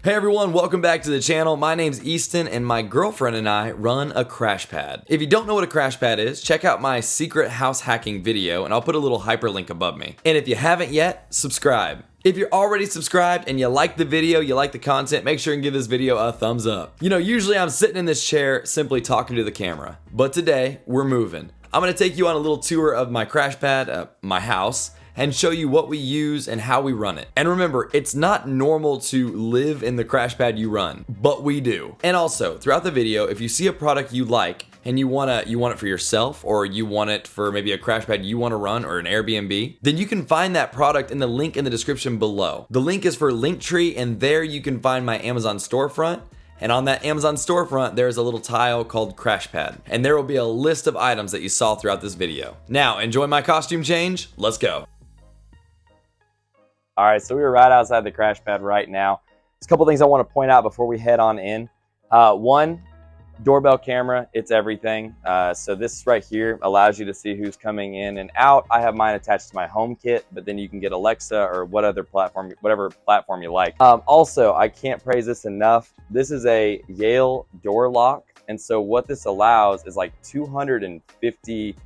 Hey everyone, welcome back to the channel. My name's Easton and my girlfriend and I run a CrashPad. If you don't know what a CrashPad is, check out my secret house hacking video and I'll put a little hyperlink above me. And if you haven't yet, subscribe. If you're already subscribed and you like the video, you like the content, make sure and give this video a thumbs up. You know, usually I'm sitting in this chair simply talking to the camera, but today we're moving. I'm gonna take you on a little tour of my CrashPad, my house, and show you what we use and how we run it. And remember, it's not normal to live in the CrashPad you run, but we do. And also, throughout the video, if you see a product you like and you want it for yourself, or you want it for maybe a CrashPad you want to run or an Airbnb, then you can find that product in the link in the description below. The link is for Linktree, and there you can find my Amazon storefront. And on that Amazon storefront, there's a little tile called CrashPad. And there will be a list of items that you saw throughout this video. Now, enjoy my costume change. Let's go. All right, so we are right outside the CrashPad right now. There's a couple things I want to point out before we head on in. One, doorbell camera, it's everything. So this right here allows you to see who's coming in and out. I have mine attached to my home kit, but then you can get Alexa or whatever platform you like. Also, I can't praise this enough. This is a Yale door lock. And so what this allows is like 250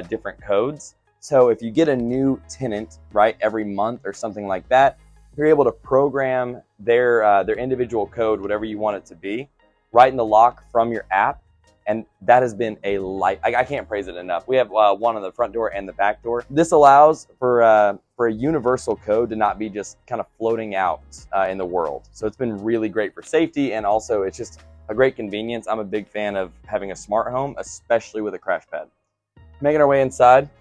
different codes. So if you get a new tenant, right, every month or something like that, you're able to program their individual code, whatever you want it to be, right in the lock from your app. And that has been a light. I can't praise it enough. We have one on the front door and the back door. This allows for a universal code to not be just kind of floating out in the world. So it's been really great for safety, and also it's just a great convenience. I'm a big fan of having a smart home, especially with a CrashPad. Making our way inside.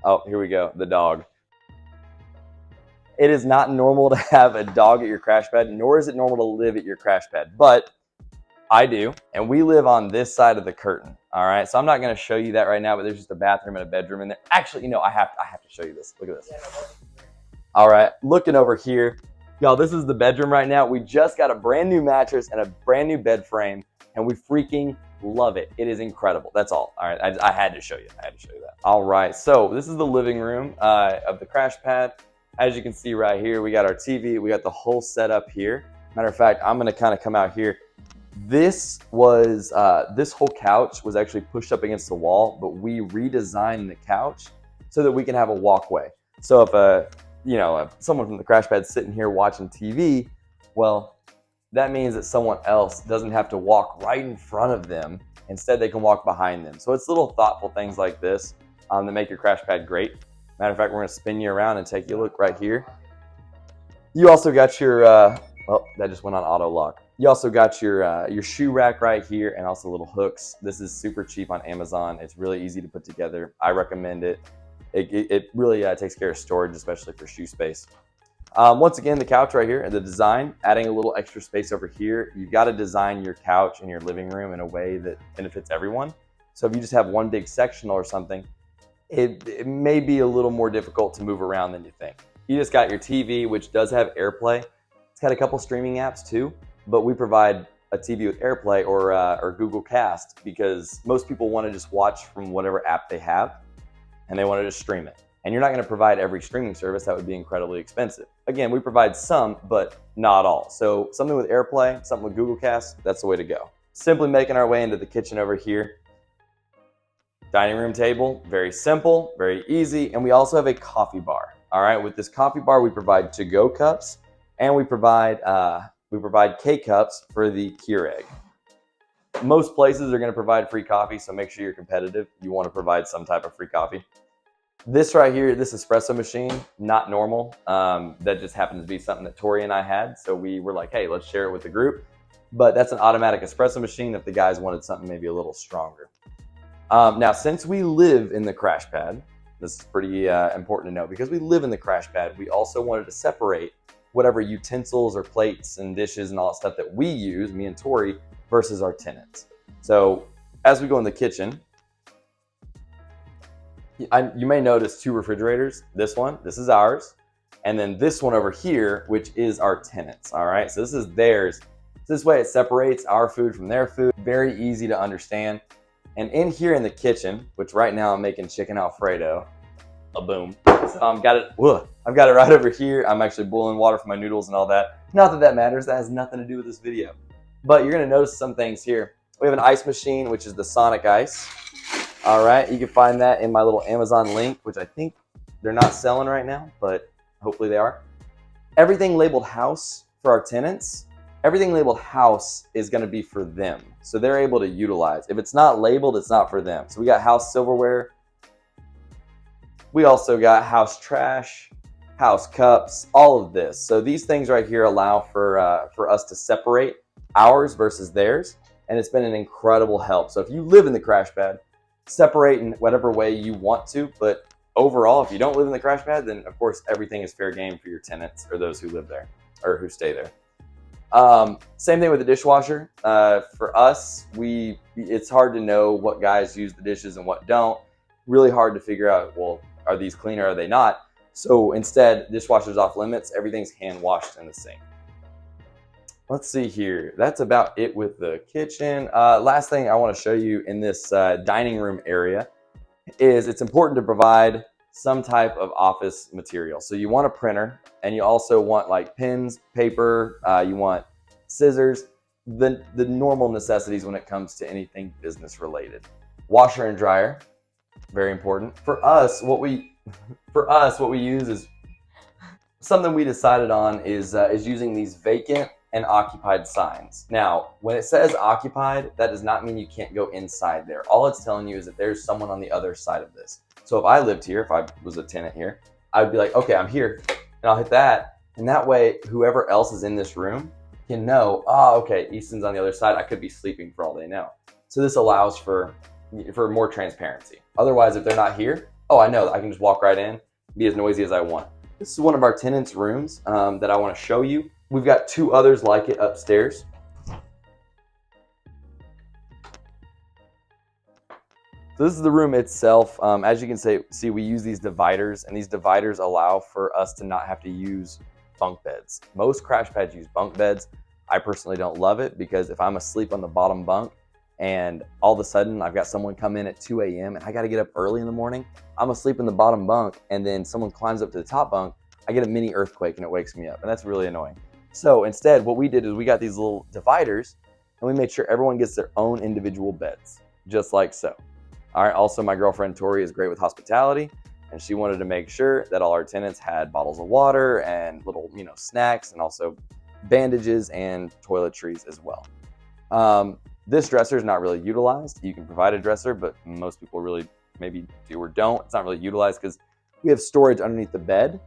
Oh, here we go, the dog. It is not normal to have a dog at your CrashPad, nor is it normal to live at your CrashPad, but I do, and we live on this side of the curtain, all right? So I'm not gonna show you that right now, but there's just a bathroom and a bedroom in there. Actually, you know, I have to show you this. Look at this. All right, looking over here. Y'all, this is the bedroom right now. We just got a brand new mattress and a brand new bed frame, and we freaking love it. It is incredible. That's all. All right, I had to show you. I had to show you that. All right, so this is the living room of the CrashPad. As you can see right here, we got our TV. We got the whole setup here. Matter of fact, I'm gonna kind of come out here. This whole couch was actually pushed up against the wall, but we redesigned the couch so that we can have a walkway. So if someone from the CrashPad sitting here watching TV, well, that means that someone else doesn't have to walk right in front of them. Instead, they can walk behind them. So it's little thoughtful things like this that make your CrashPad great. Matter of fact, we're gonna spin you around and take you a look right here. You also got your, oh, that just went on auto lock. You also got your shoe rack right here, and also little hooks. This is super cheap on Amazon. It's really easy to put together. I recommend it. It really takes care of storage, especially for shoe space. Once again, the couch right here and the design, adding a little extra space over here. You've got to design your couch and your living room in a way that benefits everyone. So if you just have one big sectional or something, it may be a little more difficult to move around than you think. You just got your TV, which does have AirPlay. It's got a couple streaming apps too, but we provide a TV with AirPlay or Google Cast, because most people want to just watch from whatever app they have, and they want to just stream it. And you're not going to provide every streaming service. That would be incredibly expensive. Again, we provide some, but not all. So something with AirPlay, something with Google Cast, that's the way to go. Simply making our way into the kitchen over here. Dining room table, very simple, very easy. And we also have a coffee bar. All right, with this coffee bar, we provide to-go cups, and we provide K-cups for the Keurig. Most places are going to provide free coffee, so make sure you're competitive. You want to provide some type of free coffee. This right here, this espresso machine, not normal. That just happened to be something that Tori and I had. So we were like, hey, let's share it with the group. But that's an automatic espresso machine if the guys wanted something maybe a little stronger. Now, since we live in the CrashPad, this is pretty important to know, because we live in the CrashPad, we also wanted to separate whatever utensils or plates and dishes and all that stuff that we use, me and Tori, versus our tenants. So as we go in the kitchen, you may notice two refrigerators. This is ours. And then this one over here, which is our tenants, all right? So this is theirs. So this way it separates our food from their food. Very easy to understand. And in here in the kitchen, which right now I'm making chicken Alfredo, a boom. So I've got it, I've got it right over here. I'm actually boiling water for my noodles and all that. Not that that matters. That has nothing to do with this video. But you're going to notice some things here. We have an ice machine, which is the Sonic Ice. All right, you can find that in my little Amazon link, which I think they're not selling right now, but hopefully they are. Everything labeled house for our tenants, everything labeled house is going to be for them. So they're able to utilize. If it's not labeled, it's not for them. So we got house silverware. We also got house trash, house cups, all of this. So these things right here allow for us to separate ours versus theirs. And it's been an incredible help. So if you live in the CrashPad, separate in whatever way you want to, but overall, if you don't live in the CrashPad, then of course everything is fair game for your tenants or those who live there or who stay there. Same thing with the dishwasher. For us, it's hard to know what guys use the dishes and what don't. Really hard to figure out, well, are these clean or are they not? So instead, dishwasher's off limits. Everything's hand washed in the sink. Let's see here. That's about it with the kitchen. Last thing I want to show you in this dining room area is it's important to provide some type of office material. So you want a printer, and you also want like pens, paper, you want scissors, the normal necessities when it comes to anything business related. Washer and dryer, very important. For us, what we use is something we decided on is using these vacant and occupied signs. Now, when it says occupied, that does not mean you can't go inside there. All it's telling you is that there's someone on the other side of this. So if I lived here, if I was a tenant here, I would be like, okay, I'm here, and I'll hit that. And that way, whoever else is in this room can know, oh, okay, Easton's on the other side. I could be sleeping for all they know. So this allows for more transparency. Otherwise, if they're not here, oh, I know, I can just walk right in, be as noisy as I want. This is one of our tenants' rooms that I want to show you. We've got two others like it upstairs. So this is the room itself. As you can see, we use these dividers, and these dividers allow for us to not have to use bunk beds. Most CrashPads use bunk beds. I personally don't love it because if I'm asleep on the bottom bunk and all of a sudden I've got someone come in at 2 a.m. and I got to get up early in the morning, I'm asleep in the bottom bunk and then someone climbs up to the top bunk, I get a mini earthquake and it wakes me up, and that's really annoying. So instead, what we did is we got these little dividers and we made sure everyone gets their own individual beds, just like so. All right, also my girlfriend Tori is great with hospitality, and she wanted to make sure that all our tenants had bottles of water and little, snacks, and also bandages and toiletries as well. This dresser is not really utilized. You can provide a dresser, but most people really maybe do or don't. It's not really utilized because we have storage underneath the bed.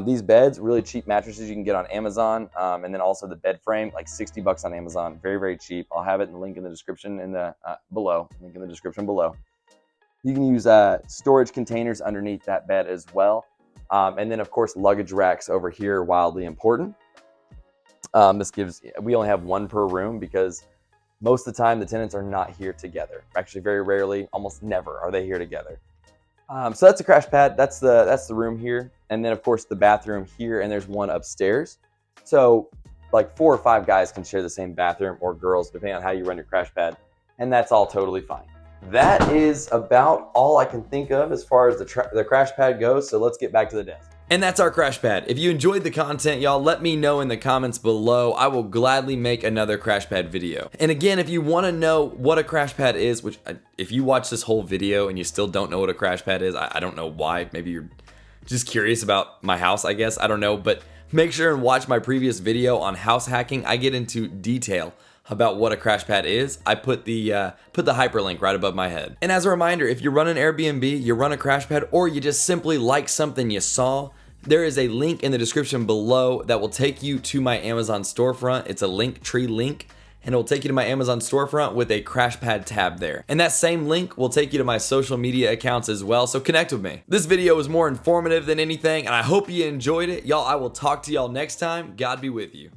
These beds, really cheap mattresses you can get on Amazon, and then also the bed frame, like $60 on Amazon, very, very cheap. I'll have it in the link in the description below. Link in the description below. You can use storage containers underneath that bed as well, and then of course luggage racks over here, wildly important. We only have one per room because most of the time the tenants are not here together. Actually, very rarely, almost never are they here together. So that's a CrashPad. That's the room here. And then of course the bathroom here, and there's one upstairs. So like 4 or 5 guys can share the same bathroom, or girls, depending on how you run your CrashPad. And that's all totally fine. That is about all I can think of as far as the CrashPad goes. So let's get back to the desk. And that's our CrashPad. If you enjoyed the content, y'all, let me know in the comments below. I will gladly make another CrashPad video. And again, if you want to know what a CrashPad is, which if you watch this whole video and you still don't know what a CrashPad is, I don't know why. Maybe you're just curious about my house, I guess. I don't know. But make sure and watch my previous video on house hacking. I get into detail about what a CrashPad is. I put the hyperlink right above my head. And as a reminder, if you run an Airbnb, you run a CrashPad, or you just simply like something you saw, there is a link in the description below that will take you to my Amazon storefront. It's a Linktree link, and it will take you to my Amazon storefront with a CrashPad tab there. And that same link will take you to my social media accounts as well, so connect with me. This video was more informative than anything, and I hope you enjoyed it. Y'all, I will talk to y'all next time. God be with you.